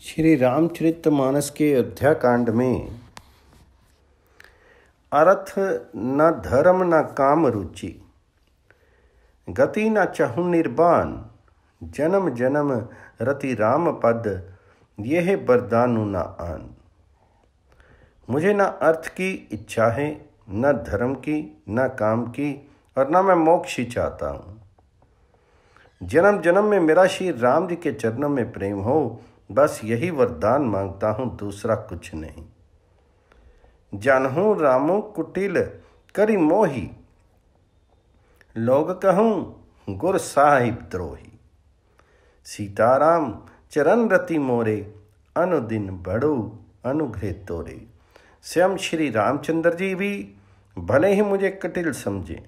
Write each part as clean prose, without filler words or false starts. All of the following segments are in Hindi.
श्री रामचरितमानस के अयोध्या कांड में अर्थ न धर्म न काम रुचि, गति न चहु निर्बान, जन्म जन्म रति राम पद, यह बरदानु न आन। मुझे न अर्थ की इच्छा है, न धर्म की, न काम की, और न मैं मोक्ष ही चाहता हूँ। जन्म जन्म में मेरा श्री राम जी के चरणों में प्रेम हो, बस यही वरदान मांगता हूँ, दूसरा कुछ नहीं। जानहूँ रामो कुटिल करी मोही, लोग कहूँ गुर साहिब द्रोही। सीताराम चरण रति मोरे, अनुदिन बड़ो अनुग्रह तोरे। स्वयं श्री रामचंद्र जी भी भले ही मुझे कटिल समझे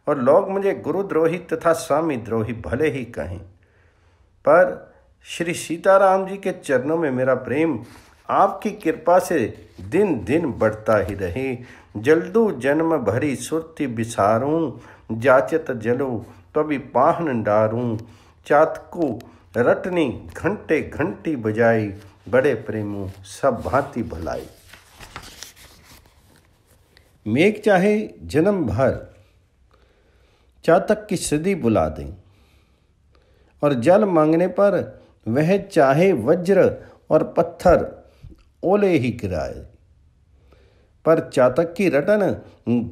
और लोग मुझे गुरुद्रोही तथा स्वामी द्रोही भले ही कहें, पर श्री सीताराम जी के चरणों में मेरा प्रेम आपकी कृपा से दिन दिन बढ़ता ही रहे। जल्दू जन्म भरी सुरति बिसारूं, जाचत जलो कभी पाहन डारूं। चातको रटनी घंटे घंटी बजाई, बड़े प्रेमों सब भांति भलाई। मेघ चाहे जन्म भर चातक की सदी बुला दें, और जल मांगने पर वह चाहे वज्र और पत्थर ओले ही गिराए। पर चातक की रटन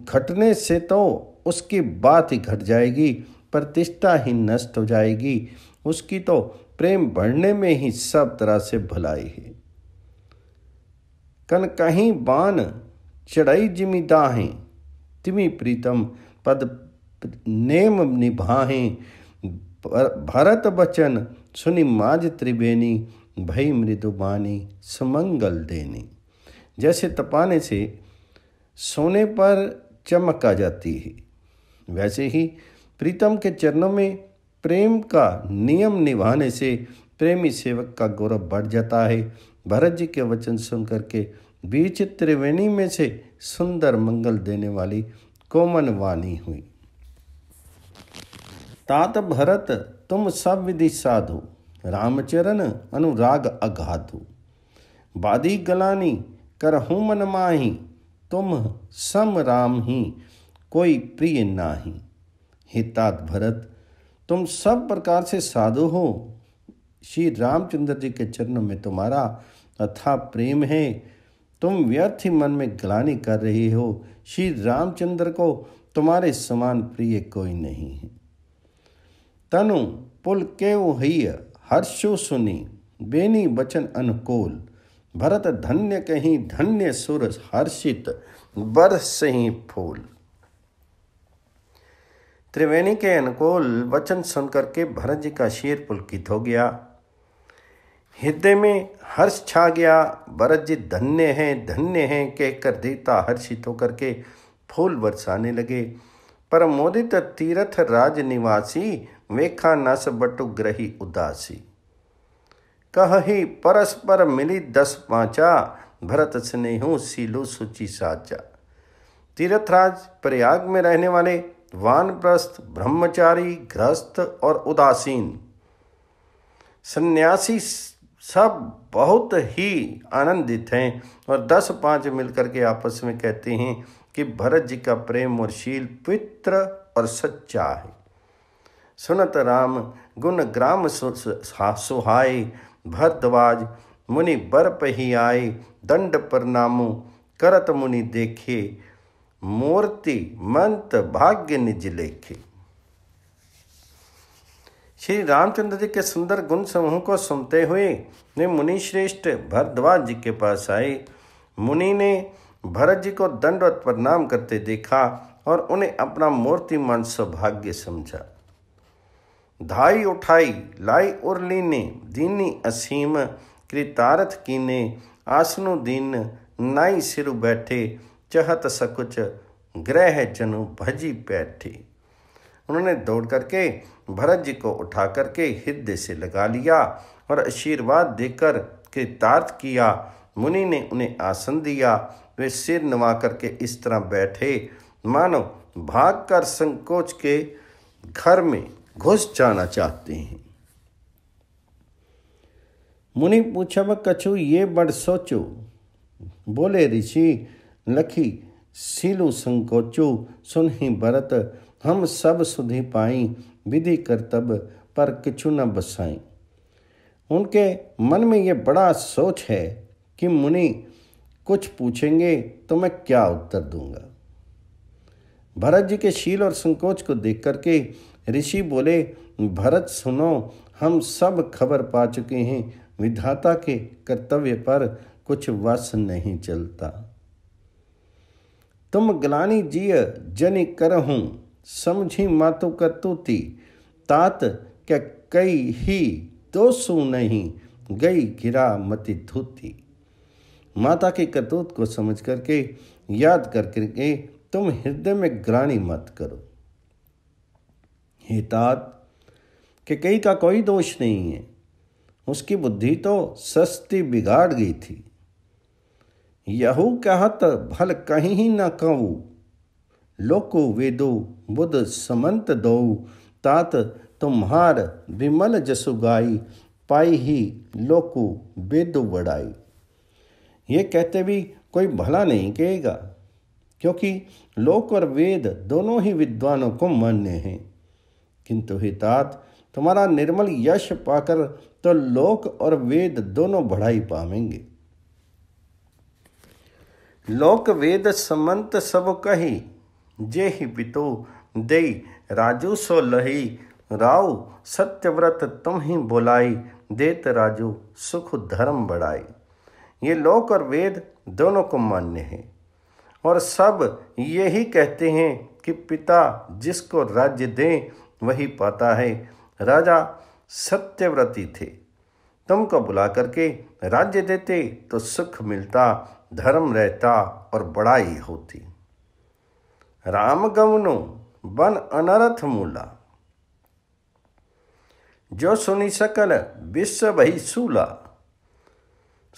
घटने से तो उसकी बात ही घट जाएगी, प्रतिष्ठा ही नष्ट हो जाएगी। उसकी तो प्रेम बढ़ने में ही सब तरह से भलाई है। कन कहीं बान चढ़ाई जिमी दाहें, तिमी प्रीतम पद नेम निभाहें। भरत बचन सुनि माज त्रिवेणी, भई मृदुबानी सुमंगल देनी। जैसे तपाने से सोने पर चमक आ जाती है, वैसे ही प्रीतम के चरणों में प्रेम का नियम निभाने से प्रेमी सेवक का गौरव बढ़ जाता है। भरत जी के वचन सुनकर के बीच त्रिवेणी में से सुंदर मंगल देने वाली कोमल वाणी हुई। तात भरत तुम सब विधि साधु, रामचरण अनुराग अगाधु। बादी गलानी करहूँ मन माही, तुम सम राम ही कोई प्रिय नाही। हे तात भरत, तुम सब प्रकार से साधु हो। श्री रामचंद्र जी के चरणों में तुम्हारा अथाह प्रेम है। तुम व्यर्थ ही मन में ग्लानि कर रहे हो। श्री रामचंद्र को तुम्हारे समान प्रिय कोई नहीं है। तनु पुल केउ हिय हर्षो सुनी, बेनी बचन अनुकूल। भरत धन्य कहीं धन्य सुर हर्षित, बरसहीं फूल। त्रिवेणी के अनुकूल वचन सुनकर के भरत जी का शीर पुलकित हो गया, हृदय में हर्ष छा गया। भरत जी धन्य हैं कहकर देवता हर्षित होकर के फूल बरसाने लगे। पर मोदित तीर्थ राज निवासी, वेखा नस बटु ग्रही उदासी। कहि परस्पर मिली 10 पांचा, भरत स्नेहु सीलु सुचि साचा। तीर्थराज प्रयाग में रहने वाले वानप्रस्थ, ब्रह्मचारी, गृहस्थ और उदासीन सन्यासी सब बहुत ही आनंदित हैं और 10-5 मिलकर के आपस में कहते हैं कि भरत जी का प्रेम और शील पवित्र और सच्चा है। सुनत राम गुण ग्राम सुहाए, भरद्वाज मुनि बर पही आए। दंड प्रणामो करत मुनि देखे, मूर्ति मंत भाग्य निज लेखे। श्री रामचंद्र जी के सुंदर गुण समूह को सुनते हुए वे मुनि श्रेष्ठ भरद्वाज जी के पास आए। मुनि ने भरत जी को दंडवत प्रणाम करते देखा और उन्हें अपना मूर्तिमान सौभाग्य समझा। धाई उठाई लाई उर्लीने, दीनी असीम कृतार्थ कीने। आसनु दीन नाई सिरु बैठे, चहत सकुच ग्रह जनु भजी बैठे। उन्होंने दौड़ करके भरत जी को उठा करके हृदय से लगा लिया और आशीर्वाद देकर कृतार्थ किया। मुनि ने उन्हें आसन दिया। वे सिर नवा करके इस तरह बैठे मानो भागकर संकोच के घर में घुस जाना चाहते हैं। मुनि पूछब कछु ये बड़ सोचो, बोले ऋषि लखी सीलु संकोचो। सुनहि भरत हम सब सुधि पाई, विधि करतब पर किछु न बसाई। उनके मन में ये बड़ा सोच है कि मुनि कुछ पूछेंगे तो मैं क्या उत्तर दूंगा। भरत जी के शील और संकोच को देख करके ऋषि बोले, भरत सुनो, हम सब खबर पा चुके हैं, विधाता के कर्तव्य पर कुछ वश नहीं चलता। तुम ग्लानि जिय जनि करहूं, समझी मातु करतुती। तात क्या कई ही दोषु नहीं, गई गिरा मति धूती। माता के करतूत को समझ करके याद करके तुम हृदय में ग्लानि मत करो। हे तात, कि कई का कोई दोष नहीं है, उसकी बुद्धि तो सस्ती बिगाड़ गई थी। यहू कहत भल कहीं ही न कहूँ, लोको वेदो बुध समंत दो। तात तुम्हार विमल जसु गाई, पाई ही लोको वेदो बढ़ाई। ये कहते भी कोई भला नहीं कहेगा, क्योंकि लोक और वेद दोनों ही विद्वानों को मान्य हैं। किंतु हे तात, तुम्हारा निर्मल यश पाकर तो लोक और वेद दोनों बढ़ाई पावेंगे। लोक वेद समंत सब कही, जे ही पितो देई राजू सो लही। राव सत्यव्रत तुम ही बोलाई, देत राजू सुख धर्म बढ़ाई। ये लोक और वेद दोनों को मान्य है और सब यही कहते हैं कि पिता जिसको राज्य दें वही पाता है। राजा सत्यव्रती थे, तुमको बुला करके राज्य देते तो सुख मिलता, धर्म रहता और बड़ाई होती। राम गवनो बन अनरथ मूला, जो सुनी सकल विश्व भई सूला।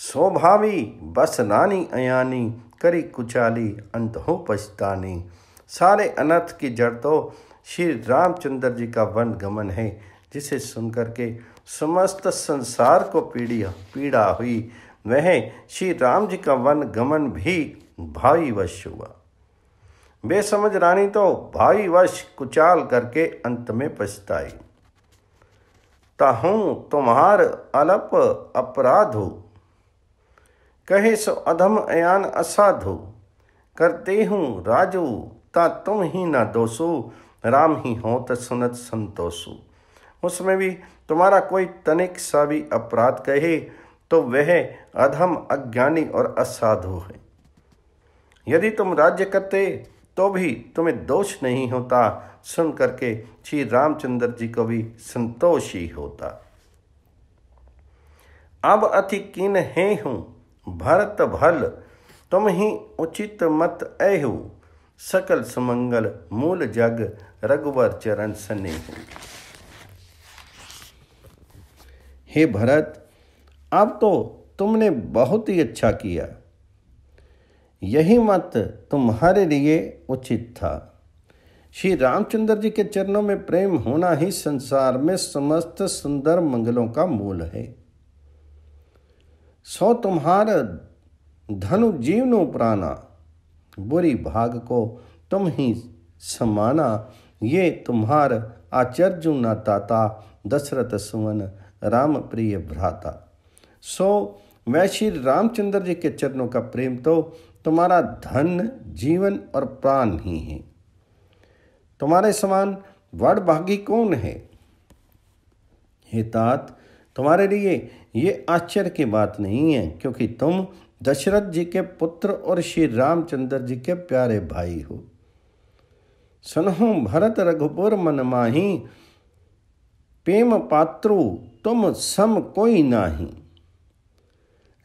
स्वभावी बस नानी अयानी, करी कुचाली अंत हो पछतानी। सारे अनर्थ की जड़ तो श्री रामचंद्र जी का वन गमन है, जिसे सुनकर के समस्त संसार को पीड़ा हुई। वह श्री राम जी का वन गमन भी भाई वश हुआ। बेसमझ रानी तो भाई वश कुचाल करके अंत में पछताई। ताहूँ तुम्हार अलप अपराध हो, कहे सो अधम अयान असाधु। करते हूँ राजू ता तुम ही न दोषो, राम ही होत सुनत संतोषु। उसमें भी तुम्हारा कोई तनिक सा भी अपराध कहे तो वह अधम, अज्ञानी और असाधु है। यदि तुम राज्य करते तो भी तुम्हें दोष नहीं होता, सुन करके श्री रामचंद्र जी को भी संतोष ही होता। अब अति कीन है हूँ भरत भल, तुम ही उचित मत ऐहु। सकल सुमंगल मूल जग, रघुवर चरण सनेहु। हे भरत, अब तो तुमने बहुत ही अच्छा किया। यही मत तुम्हारे लिए उचित था। श्री रामचंद्र जी के चरणों में प्रेम होना ही संसार में समस्त सुंदर मंगलों का मूल है। सो तुम्हार धनु जीवनो प्राणा, बुरी भाग को तुम ही समाना। ये तुम्हार आचर्य न ताता, दशरथ सुवन राम प्रिय भ्राता। सो वह श्री रामचंद्र जी के चरणों का प्रेम तो तुम्हारा धन, जीवन और प्राण ही है। तुम्हारे समान बड़ भागी कौन है। हे तात, तुम्हारे लिए ये आश्चर्य की बात नहीं है, क्योंकि तुम दशरथ जी के पुत्र और श्री रामचंद्र जी के प्यारे भाई हो। सुनहु भरत रघुपुर मन माही, प्रेम पात्रु तुम सम कोई नाही।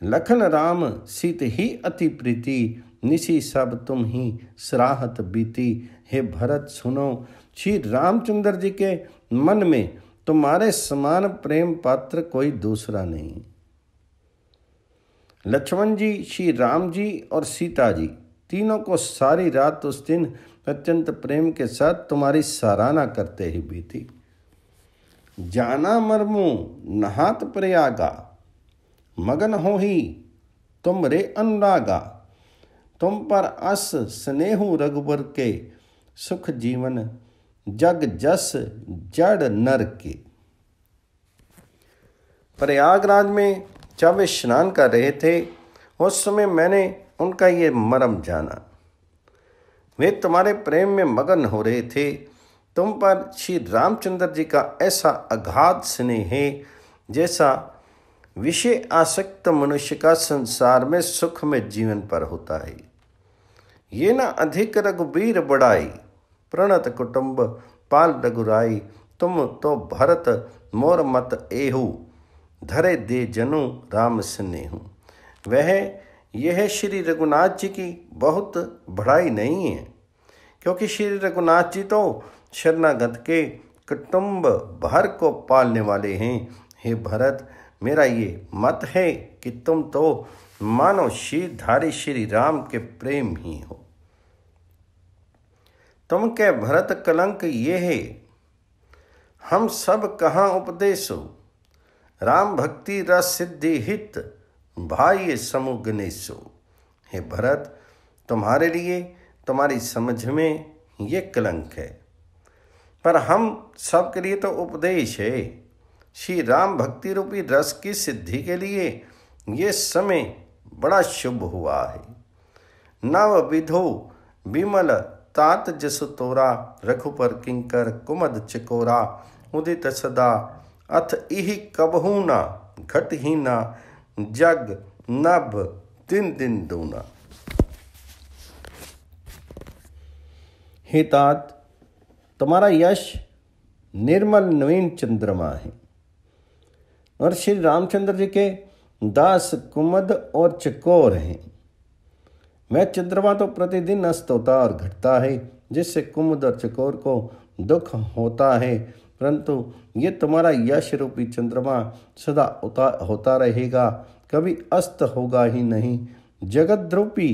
लखन राम सीत ही अति प्रीति, निसी सब तुम ही सराहत बीती। हे भरत सुनो, श्री रामचंद्र जी के मन में तुम्हारे समान प्रेम पात्र कोई दूसरा नहीं। लक्ष्मण जी, श्री राम जी और सीता जी तीनों को सारी रात उस दिन अत्यंत प्रेम के साथ तुम्हारी सराहना करते ही बीती। जाना मरमु नहात प्रयागा, मगन हो ही तुम रे अनुरागा, तुम पर अस स्नेहु रघुबर के, सुख जीवन जग जस जड़ नर के। प्रयागराज में जब वे स्नान कर रहे थे उस समय मैंने उनका ये मर्म जाना। वे तुम्हारे प्रेम में मगन हो रहे थे। तुम पर श्री रामचंद्र जी का ऐसा अगाध स्नेह है जैसा विषय आसक्त मनुष्य का संसार में सुख में जीवन पर होता है। ये न अधिक रघुबीर बढ़ाई, प्रणत कुटुंब पाल रघुराई, तुम तो भरत मोर मत एहू, धरे दे जनु राम स्नेहु। वह यह श्री रघुनाथ जी की बहुत बढ़ाई नहीं है, क्योंकि श्री रघुनाथ जी तो शरणागत के कुटुंब भर को पालने वाले हैं। हे भरत, मेरा ये मत है कि तुम तो मानो शीरधारी श्री राम के प्रेम ही हो। तुम के भरत कलंक ये है, हम सब कहाँ उपदेशो, राम भक्ति रस सिद्धि हित, भाई समुगनेशो। हे भरत, तुम्हारे लिए तुम्हारी समझ में ये कलंक है, पर हम सब के लिए तो उपदेश है। श्री राम भक्ति रूपी रस की सिद्धि के लिए ये समय बड़ा शुभ हुआ है। नव विधो विमल तात जसु तोरा, रघुपर किंकर कुमद चकोरा, उदित सदा अथ इहि कबहू ना, घट ही ना जग नभ दिन दिन दूना। हे तात, तुम्हारा यश निर्मल नवीन चंद्रमा है और श्री रामचंद्र जी के दास कुमद और चकोर हैं। वह चंद्रमा तो प्रतिदिन अस्त होता और घटता है, जिससे कुमुद और चकोर को दुख होता है, परंतु ये तुम्हारा यश रूपी चंद्रमा सदा होता रहेगा, कभी अस्त होगा ही नहीं। जगत रूपी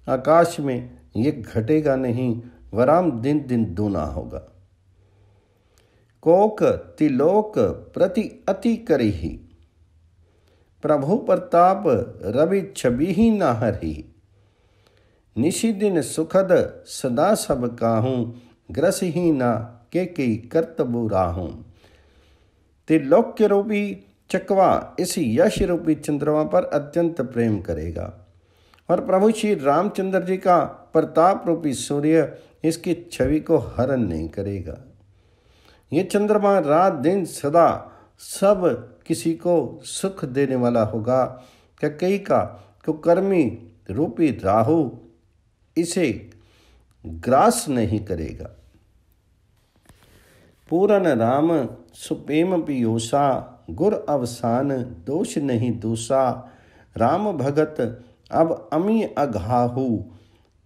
आकाश में ये घटेगा नहीं, वराम दिन दिन दूना होगा। कोक तिलोक प्रति अति करही, प्रभु प्रताप रवि छवि ही न हरही, निशि दिन सुखद सदा सब काहूँ, ग्रस ही ना के कर्तबु राहूँ। त्रिलोक्य रूपी चकवा इस यश रूपी चंद्रमा पर अत्यंत प्रेम करेगा और प्रभु श्री रामचंद्र जी का प्रताप रूपी सूर्य इसकी छवि को हरण नहीं करेगा। ये चंद्रमा रात दिन सदा सब किसी को सुख देने वाला होगा। कई का कुकर्मी रूपी राहु इसे ग्रास नहीं करेगा। पूरन राम सुप्रेम पियोसा, गुर अवसान दोष नहीं दूसा, राम भगत अब अमी अघाहू,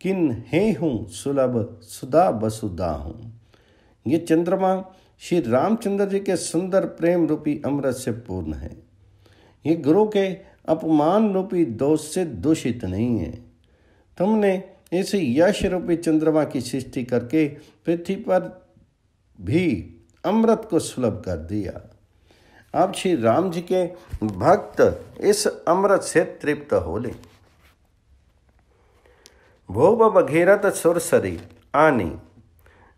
किन हे हूँ सुलभ सुधा बसुदा हूँ। ये चंद्रमा श्री रामचंद्र जी के सुंदर प्रेम रूपी अमृत से पूर्ण है। ये गुरु के अपमान रूपी दोष से दूषित नहीं है। तुमने इस यश रूपी चंद्रमा की सृष्टि करके पृथ्वी पर भी अमृत को सुलभ कर दिया। अब श्री राम जी के भक्त इस अमृत से तृप्त हो ले। भोब भगीरथ सुरसरी आनी,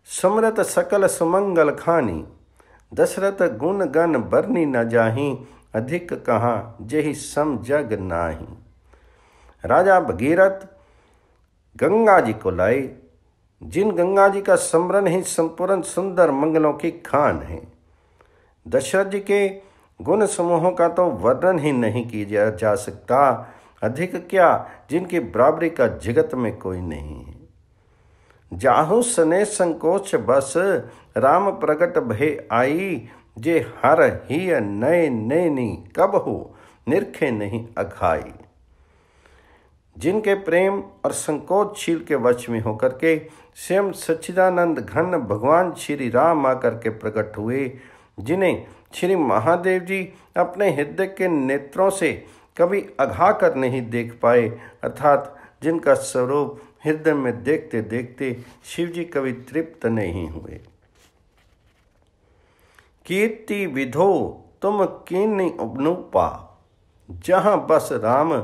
सुमरत सकल सुमंगल खानी, दशरथ गुण गण बरनी न जाही, अधिक कहाँ जेहि सम जग नाही। राजा भगीरथ गंगा जी को लाए, जिन गंगा जी का स्मरण ही संपूर्ण सुंदर मंगलों की खान है। दशरथ जी के गुण समूहों का तो वर्णन ही नहीं किया जा सकता, अधिक क्या जिनकी बराबरी का जगत में कोई नहीं है। जाहु सने संकोच बस, राम प्रगट भय आई, जे हर ही नए नैनी कब हो, निरखे नहीं अघाई। जिनके प्रेम और संकोचशील के वश में होकर के स्वयं सच्चिदानंद घन भगवान श्री राम आकर के प्रकट हुए, जिन्हें श्री महादेव जी अपने हृदय के नेत्रों से कभी अघा कर नहीं देख पाए, अर्थात जिनका स्वरूप हृदय में देखते देखते शिव जी कभी तृप्त नहीं हुए। कीर्ति विधो तुम कीन्नि उपनुपा, जहाँ बस राम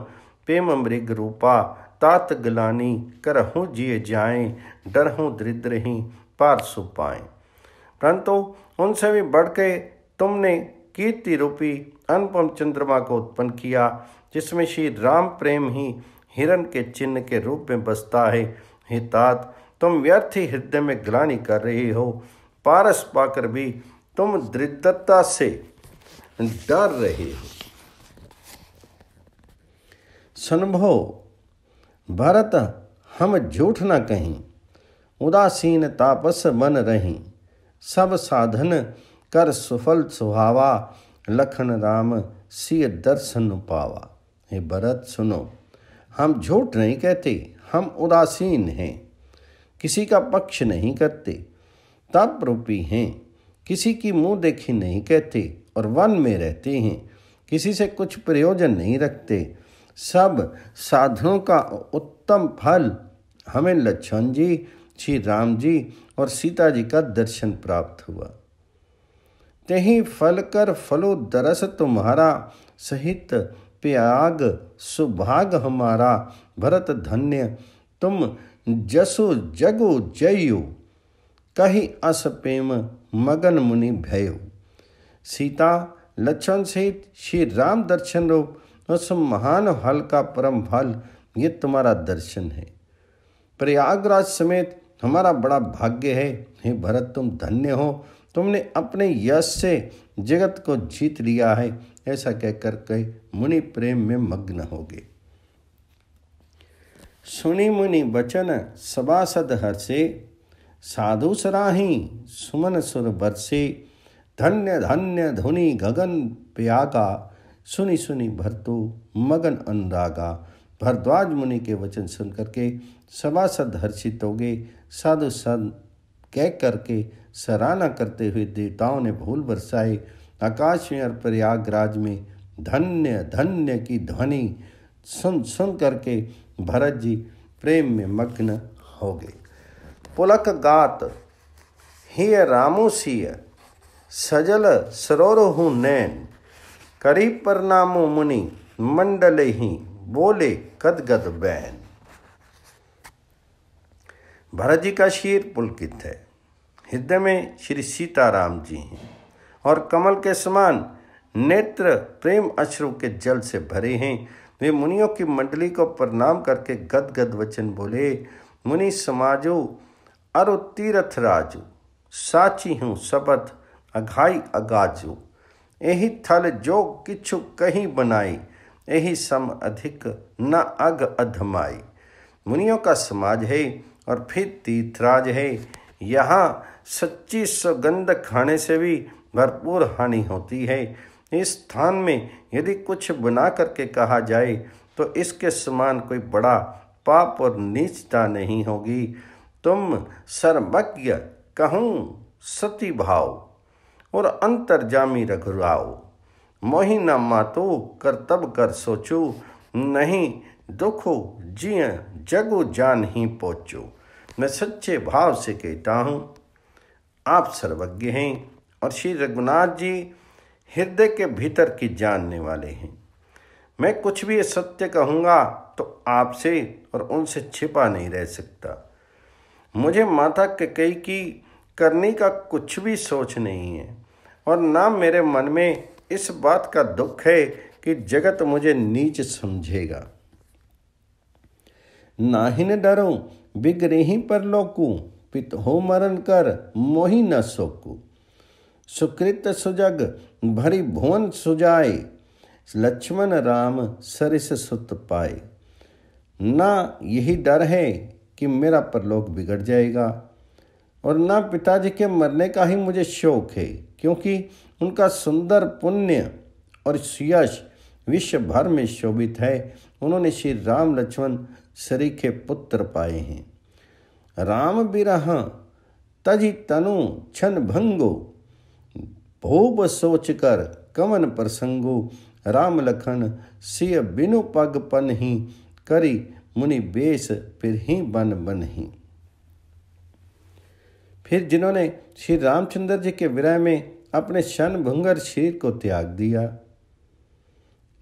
प्रेम मृग रूपा, तात गलानी करहूँ जिए जाएं, डरहूँ दरिद्रहीं पार सुपाएं। परंतु उनसे भी बढ़ के तुमने कीर्ति रूपी अनुपम चंद्रमा को उत्पन्न किया, जिसमें श्री राम प्रेम ही हिरण के चिन्ह के रूप में बसता है। हे तात, तुम व्यर्थ ही हृदय में ग्लानि कर रहे हो, पारस पाकर भी तुम दरिद्रता से डर रहे हो। सुनभो भरत, हम झूठ न कहीं, उदासीन तापस बन रहीं, सब साधन कर सुफल सुहावा, लखन राम सिय दर्शन पावा। हे भरत सुनो, हम झूठ नहीं कहते, हम उदासीन हैं, किसी का पक्ष नहीं करते, तप रूपी हैं, किसी की मुंह देखी नहीं कहते, और वन में रहते हैं, किसी से कुछ प्रयोजन नहीं रखते। सब साधनों का उत्तम फल हमें लक्ष्मण जी, श्री राम जी और सीता जी का दर्शन प्राप्त हुआ। तेहि फल कर फलो दरस तुम्हारा, सहित त्याग सुभाग हमारा। भरत धन्य तुम जसो जगो जयो, कही अस प्रेम मगन मुनि भयो। सीता लक्ष्मण सहित श्री राम दर्शन रूप उस महान फल का परम फल ये तुम्हारा दर्शन है। प्रयागराज समेत हमारा बड़ा भाग्य है। हे भरत, तुम धन्य हो, तुमने अपने यश से जगत को जीत लिया है। ऐसा कहकर के मुनि प्रेम में मग्न हो गए। सुनि मुनि बचन सभासद हर्षे, साधु सराही सुमन सुर बरसे। धन्य धन्य धुनि गगन प्यागा, सुनि सुनि भरतु मगन अनुरागा। भरद्वाज मुनि के वचन सुन करके सभासद हर्षित हो गए। साधु संत कह करके सराहना करते हुए देवताओं ने फूल बरसाए। आकाश में और प्रयागराज में धन्य धन्य की ध्वनि सुन सुन करके भरत जी प्रेम में मग्न हो गए। पुलक गात हिय रामो सिय, सजल सरोरहु नैन। करी प्रणामो मुनि मंडले ही, बोले गदगद बैन। भरत जी का शीर पुलकित है, हृदय में श्री सीताराम जी हैं और कमल के समान नेत्र प्रेम अश्रु के जल से भरे हैं। वे मुनियों की मंडली को प्रणाम करके गदगद वचन बोले। मुनि समाजो अरु तीरथ राजू, साची हूँ शपथ अघाई अगाजू। एहि थल जो किछु कहीं बनाई, एहि सम अधिक न अग अधमाई। मुनियों का समाज है और फिर तीर्थराज है। यहाँ सच्ची सुगंध खाने से भी भरपूर हानि होती है। इस स्थान में यदि कुछ बना करके कहा जाए तो इसके समान कोई बड़ा पाप और नीचता नहीं होगी। तुम सर्वज्ञ कहूँ सती भाव, और अंतर्जामी रघुराव। मोहि न मातो करतब कर सोचू, नहीं दुखो जिय जगो जान ही पहुँचो। मैं सच्चे भाव से कहता हूँ, आप सर्वज्ञ हैं और श्री रघुनाथ जी हृदय के भीतर की जानने वाले हैं। मैं कुछ भी सत्य कहूँगा तो आपसे और उनसे छिपा नहीं रह सकता। मुझे माता कैकेयी की करने का कुछ भी सोच नहीं है, और ना मेरे मन में इस बात का दुख है कि जगत मुझे नीच समझेगा। नाहिन डरो बिगरेहि परलोकु, पित हो मरण कर मोहि न सोकु। सुकृत सुजग भरी भुवन सुजाए, लक्ष्मण राम सरिस सुत पाए। ना यही डर है कि मेरा परलोक बिगड़ जाएगा, और ना पिताजी के मरने का ही मुझे शौक है, क्योंकि उनका सुंदर पुण्य और यश विश्व भर में शोभित है। उन्होंने श्री राम लक्ष्मण सरीखे पुत्र पाए हैं। राम बिरह तजि तनु छन भंगो, भूप सोच कर कमन प्रसंगो। राम लखन सिय बिनु पग पन ही, करी मुनि बेस फिर ही बन बन ही। फिर जिन्होंने श्री रामचंद्र जी के विरह में अपने शन भंगर शरीर को त्याग दिया,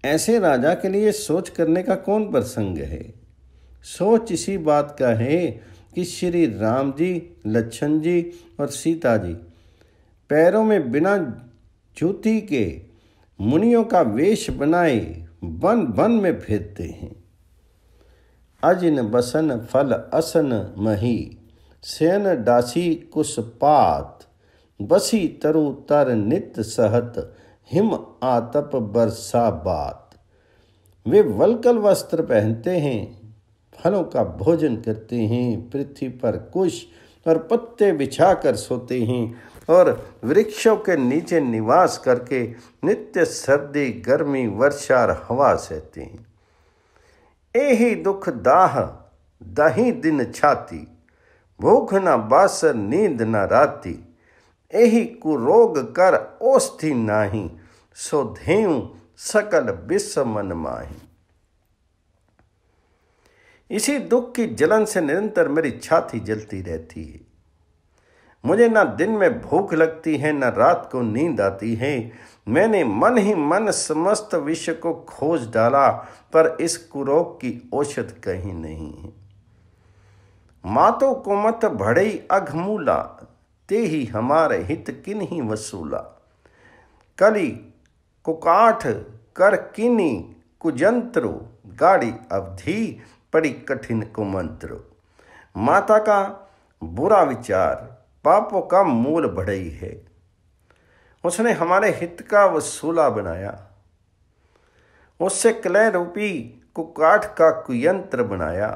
ऐसे राजा के लिए सोच करने का कौन प्रसंग है। सोच इसी बात का है कि श्री राम जी, लक्ष्मण जी और सीता जी पैरों में बिना जूती के मुनियों का वेश बनाए वन वन में फिरते हैं। अजिन बसन फल असन मही, सेन डासी कुसपात, बसी तरु तर नित सहत, हिम आतप बरसा बात। वे वल्कल वस्त्र पहनते हैं, फलों का भोजन करते हैं, पृथ्वी पर कुश और पत्ते बिछाकर सोते हैं और वृक्षों के नीचे निवास करके नित्य सर्दी, गर्मी, वर्षा और हवा सहते हैं। एही दुख दाह दही दिन छाती, भूख न बासर नींद न राती। एही कुरोग कर ओस्थि नाही, सो धेऊ सकल विश्व मन माही। इसी दुख की जलन से निरंतर मेरी छाती जलती रहती है। मुझे न दिन में भूख लगती है, न रात को नींद आती है। मैंने मन ही मन समस्त विश्व को खोज डाला, पर इस कुरोग की औषध कहीं नहीं है। मातो को मत भड़ई अघमूला, ते ही हमारे हित किन्हीं वसूला। कली कुकाठ कर किनी कुजंत्रो, गाड़ी अवधि पड़ी कठिन कुमंत्रो। माता का बुरा विचार पापों का मूल बढ़ई है। उसने हमारे हित का वसूला बनाया, उससे क्लय रूपी कुकाठ का कुयंत्र बनाया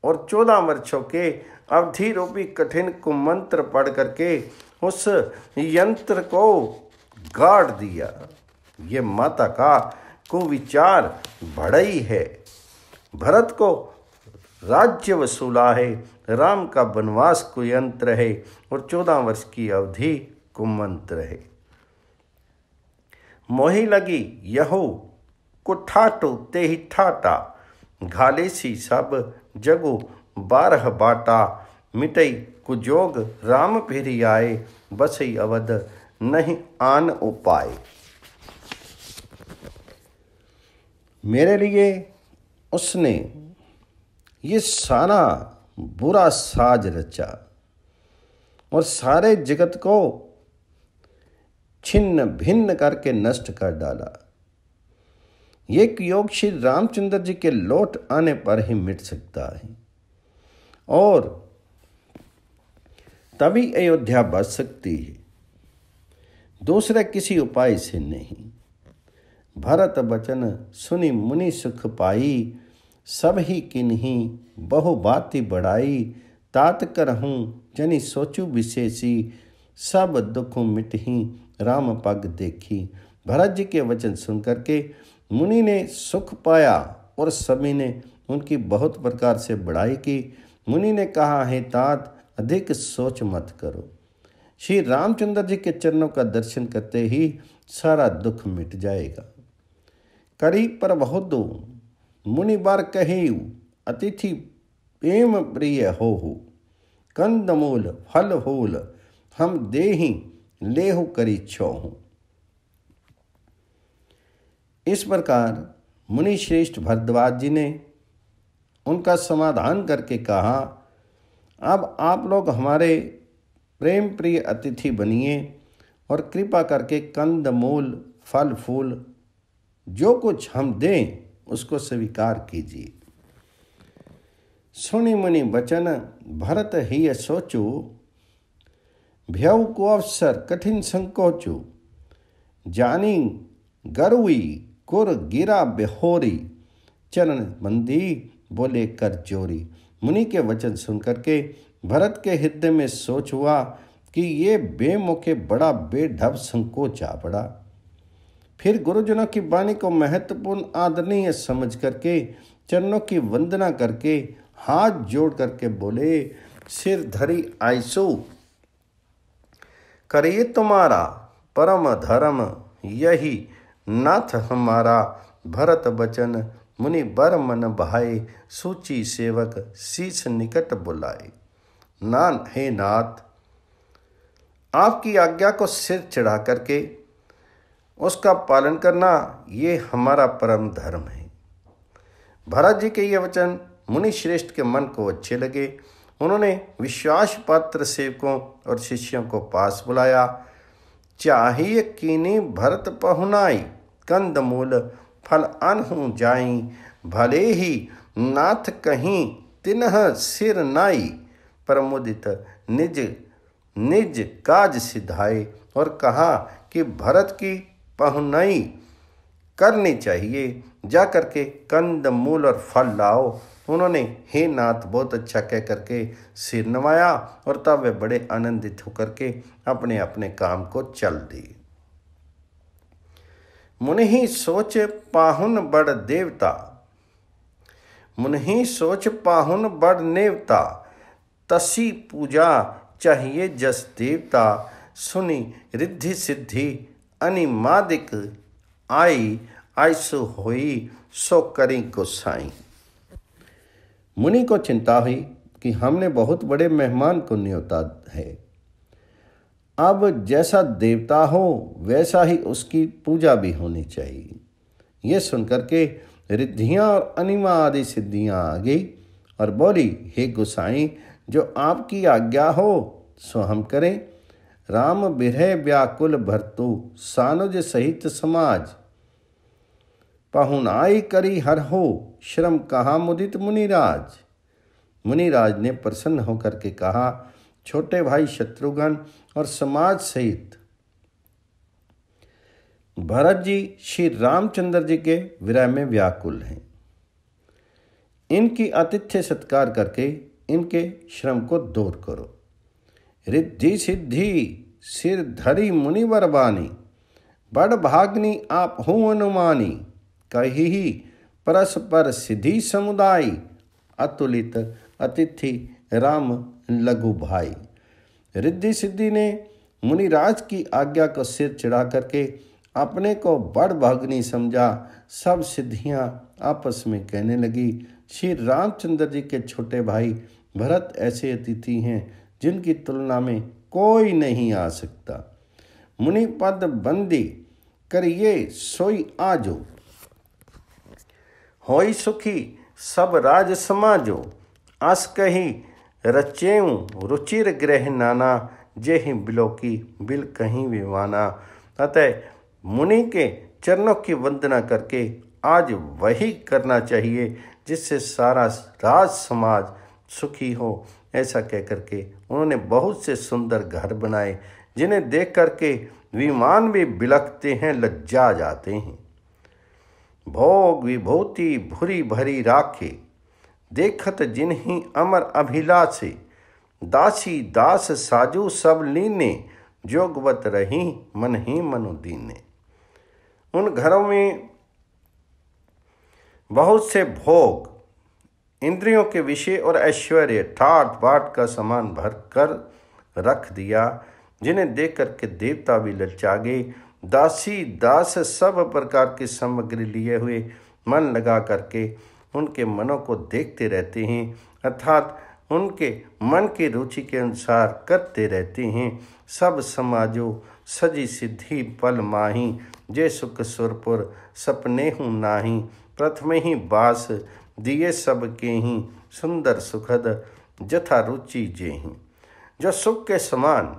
और 14 वर्षों के अवधि रूपी कठिन कुमंत्र पढ़ करके उस यंत्र को गाड़ दिया। ये माता का कुविचार बढ़ई है। भरत को राज्य वसूला है, राम का वनवास कुयंत्र है और 14 वर्ष की अवधि कुमंत्र है। मोही लगी यहो कुठाटो ते ही ठाटा, घालेसी सब जगो 12 बाटा। मिटई कुजोग राम फिर आए, बसई अवध नहीं आन उपाय। मेरे लिए उसने ये सारा बुरा साज रचा और सारे जगत को छिन्न भिन्न करके नष्ट कर डाला। ये योग श्री रामचंद्र जी के लौट आने पर ही मिट सकता है और तभी अयोध्या बच सकती है, दूसरे किसी उपाय से नहीं। भरत बचन सुनि मुनि सुख पाई, सब ही किन्हीं बहु बाती बढ़ाई। तात करहूँ जनि सोचू विशेषी, सब दुख मिटही राम पग देखी। भरत जी के वचन सुन करके मुनि ने सुख पाया और सभी ने उनकी बहुत प्रकार से बढ़ाई की। मुनि ने कहा, है तात अधिक सोच मत करो, श्री रामचंद्र जी के चरणों का दर्शन करते ही सारा दुख मिट जाएगा। करी पर बहुत दो मुनि बार कहेऊ, अतिथि प्रेम प्रिय हो, कंदमूल फल फूल हम देहि लेहु करी छोहू। इस प्रकार मुनि श्रेष्ठ भरद्वाज जी ने उनका समाधान करके कहा, अब आप लोग हमारे प्रेम प्रिय अतिथि बनिए और कृपा करके कंद मूल फल फूल जो कुछ हम दें उसको स्वीकार कीजिए। सुनि मुनि बचन भरत ही सोचो, भयउ को अवसर कठिन संकोचो। जानी गरुई कुर गिरा बेहोरी, चरण बंदी बोले कर जोरी। मुनि के वचन सुनकर के भरत के हृदय में सोच हुआ कि ये बेमौके बड़ा बेढब संकोच आ पड़ा। फिर गुरुजनों की वाणी को महत्वपूर्ण आदरणीय समझ करके चरणों की वंदना करके हाथ जोड़ करके बोले, सिर धरी आइसो करिए तुम्हारा परम धर्म, यही नाथ हमारा। भरत बचन मुनि बर मन भाए, सूची सेवक शीश निकट बुलाए। नान हे नाथ, आपकी आज्ञा को सिर चढ़ा करके उसका पालन करना ये हमारा परम धर्म है। भरत जी के ये वचन मुनि श्रेष्ठ के मन को अच्छे लगे। उन्होंने विश्वास पात्र सेवकों और शिष्यों को पास बुलाया। चाहिए कीनी भरत पहुनाई, कंद मूल फल अनहु जाई, भले ही नाथ कहीं तिन्ह सिर नाई, प्रमुदित निज निज काज सिधाए। और कहा कि भरत की पहुनाई करनी चाहिए, जा करके कंद मूल और फल लाओ। उन्होंने हे नाथ बहुत अच्छा कह करके सिर नवाया और तब वे बड़े आनंदित होकर के अपने अपने काम को चल दिए। मुनि सोच पाहुन बड़ देवता, मुनि सोच पाहुन बड़ नेवता, तसी पूजा चाहिए जस देवता, सुनी रिद्धि सिद्धि अनिमादिक आई, ऐसो होई सो करी गोसाई। मुनि को चिंता हुई कि हमने बहुत बड़े मेहमान को न्योता है। अब जैसा देवता हो वैसा ही उसकी पूजा भी होनी चाहिए। ये सुनकर के रिद्धियाँ और अनिमा आदि सिद्धियाँ आ गई और बोली, हे गोसाई, जो आपकी आज्ञा हो सो हम करें। राम बिरह व्याकुल भरतु, सानुज सहित समाज, पहुनाई करी हर हो, श्रम कहाँ मुदित मुनिराज। मुनिराज ने प्रसन्न होकर के कहा, छोटे भाई शत्रुघ्न और समाज सहित भरत जी श्री रामचंद्र जी के विरह में व्याकुल हैं। इनकी आतिथ्य सत्कार करके इनके श्रम को दूर करो। रिद्धि सिद्धि सिर धरी मुनिवर बानी, बड़ भाग्नि आप हो अनुमानी, कही परस्पर सिद्धि समुदाय, अतुलित अतिथि राम लघु भाई। रिद्धि सिद्धि ने मुनिराज की आज्ञा को सिर चढ़ा करके अपने को बड़ भाग्नि समझा। सब सिद्धियां आपस में कहने लगी, श्री रामचंद्र जी के छोटे भाई भरत ऐसे अतिथि हैं जिनकी तुलना में कोई नहीं आ सकता। मुनि पद बंदी करिए सोई आजो, होई सुखी सब राज समाजो, अस कही रचेऊ रुचिर ग्रह नाना, जेहि बिलो की बिल कहीं विवाना। अतः मुनि के चरणों की वंदना करके आज वही करना चाहिए जिससे सारा राज समाज सुखी हो। ऐसा कह करके उन्होंने बहुत से सुंदर घर बनाए जिन्हें देख करके विमान भी बिलखते हैं, लज्जा जाते हैं। भोग विभूति भूरी भरी राखे, देखत जिन्हीं अमर अभिलाषे, दासी दास साजू सब लीने, जोगवत रही मन ही मनु दीने। उन घरों में बहुत से भोग, इंद्रियों के विषय और ऐश्वर्य ठाट बाट का सामान भर कर रख दिया, जिन्हें देख करके देवता भी ललचा गए। दासी दास सब प्रकार की सामग्री लिए हुए मन लगा करके उनके मनों को देखते रहते हैं, अर्थात उनके मन की रुचि के अनुसार करते रहते हैं। सब समाजो सजी सिद्धि पल माही, जे सुख सुरपुर सपने हूँ नाही, प्रथम ही बास दिए सबके ही, सुंदर सुखद जथा रुचि जेहि। जो सुख के समान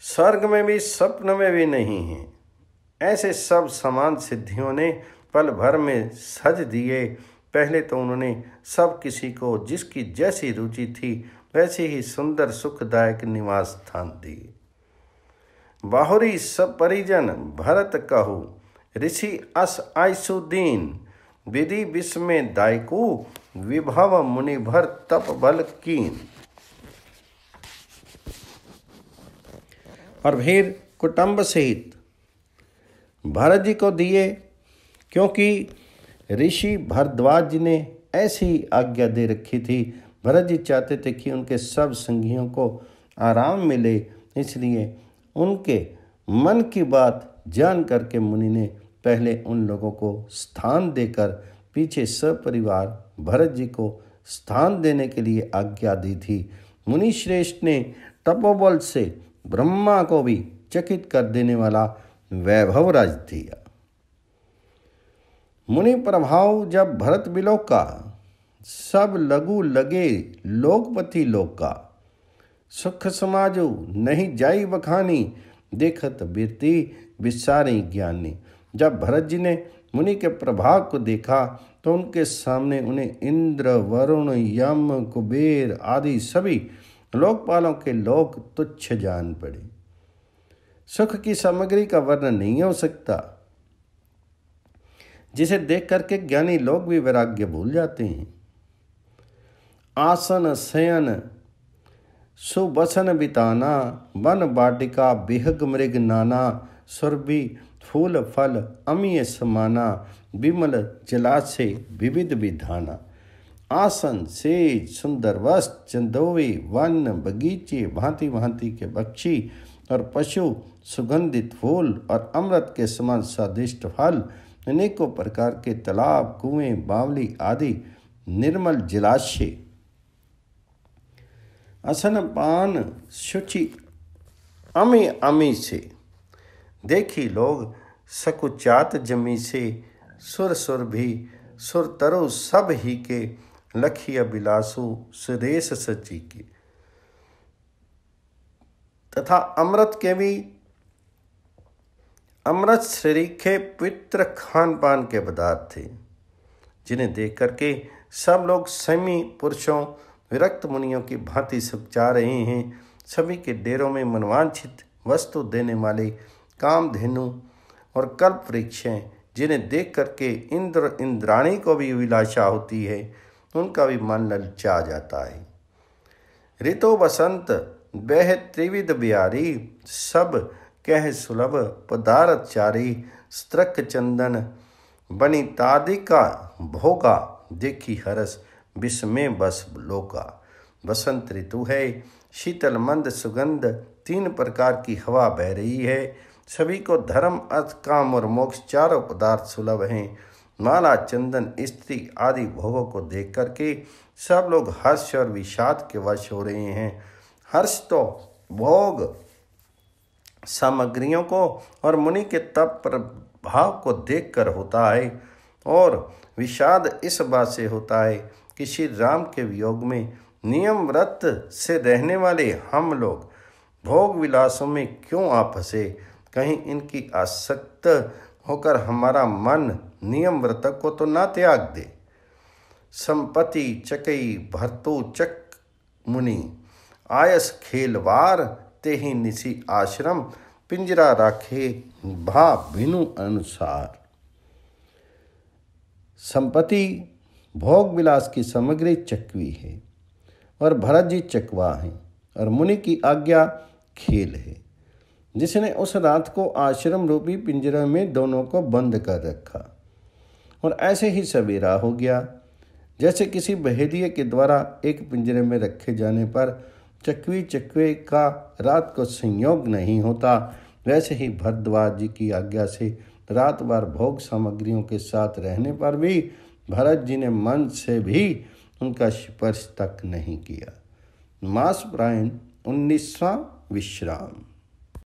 स्वर्ग में भी स्वप्न में भी नहीं है, ऐसे सब समान सिद्धियों ने पल भर में सज दिए। पहले तो उन्होंने सब किसी को जिसकी जैसी रुचि थी वैसे ही सुंदर सुखदायक निवास स्थान दिए। बाहुरी सब परिजन भरत कहू, ऋषि अस आयसुदीन, विधि विस्मय दायकू, विभव मुनि भर तप बल कीन। और फिर कुटुंब सहित भरत जी को दिए, क्योंकि ऋषि भरद्वाज जी ने ऐसी आज्ञा दे रखी थी। भरत जी चाहते थे कि उनके सब संगियों को आराम मिले, इसलिए उनके मन की बात जान करके मुनि ने पहले उन लोगों को स्थान देकर पीछे सपरिवार भरत जी को स्थान देने के लिए आज्ञा दी थी। मुनि श्रेष्ठ ने तपोबल से ब्रह्मा को भी चकित कर देने वाला वैभव राज दिया। मुनि प्रभाव जब भरत बिलोका, सब लगू लगे लोकपति लोका। सुख समाजो नहीं जाई बखानी, देखत बिरती विसारी ज्ञानी। जब भरत जी ने मुनि के प्रभाव को देखा तो उनके सामने उन्हें इंद्र, वरुण, यम, कुबेर आदि सभी लोकपालों के लोग तुच्छ जान पड़े। सुख की सामग्री का वर्णन नहीं हो सकता, जिसे देख करके ज्ञानी लोग भी वैराग्य भूल जाते हैं। आसन शयन सुबसन बिताना, वन बाटिका बिहग मृग नाना। सुरभि फूल फल अमीय समाना, विमल जलाशय विविध विधाना। आसन सेज सुंदर वस्त्र चंदोवे, वन बगीचे भांति भांति के पक्षी और पशु, सुगंधित फूल और अमृत के समान स्वादिष्ट फल, अनेकों प्रकार के तालाब, कुएं, बावली आदि निर्मल जलाशय। असन पान शुचि अमी अमी से, देखी लोग सकुचात जमी से। सुर सुर भी सुर तरु सब ही के, लखिय बिलासु सुरेश सची के। तथा अमृत के भी अमृत शरीखे पवित्र खान पान के पदार्थ थे, जिन्हें देख करके सब लोग संयमी पुरुषों, विरक्त मुनियों की भांति सुखचा रहे हैं। सभी के डेरों में मनवांछित वस्तु देने वाले कामधेनु और कल्प वृक्ष हैं, जिन्हें देख करके इंद्र इंद्राणी को भी अभिलाषा होती है, उनका भी मन ललचा जाता है। ऋतु बसंत बह त्रिविध बिहारी, सब कह सुलभ पदारथ चारी। स्त्रक चंदन बनी तादिका भोगा, देखी हरस विस्मय बस लोका। बसंत ऋतु है, शीतल मंद सुगंध, 3 प्रकार की हवा बह रही है। सभी को धर्म अर्थ काम और मोक्ष चारों पदार्थ सुलभ हैं। माला चंदन स्त्री आदि भोगों को देख करके सब लोग हर्ष और विषाद के वश हो रहे हैं। हर्ष तो भोग सामग्रियों को और मुनि के तप प्रभाव को देखकर होता है, और विषाद इस बात से होता है कि श्री राम के वियोग में नियम व्रत से रहने वाले हम लोग भोग विलासों में क्यों आ फंसे। कहीं इनकी आसक्त होकर हमारा मन नियम व्रत को तो ना त्याग दे। संपत्ति चकई भरतु चक मुनि, आयस खेलवार तेहि निसी आश्रम। पिंजरा राखे भा बिनु अनुसार। संपत्ति भोग विलास की सामग्री चकवी है और भरत जी चकवा हैं, और मुनि की आज्ञा खेल है, जिसने उस रात को आश्रम रूपी पिंजरे में दोनों को बंद कर रखा। और ऐसे ही सवेरा हो गया। जैसे किसी बहेलिये के द्वारा एक पिंजरे में रखे जाने पर चकवी चकवे का रात को संयोग नहीं होता, वैसे ही भरद्वाज जी की आज्ञा से रात भर भोग सामग्रियों के साथ रहने पर भी भरत जी ने मन से भी उनका स्पर्श तक नहीं किया। मास प्रायण 19वां विश्राम।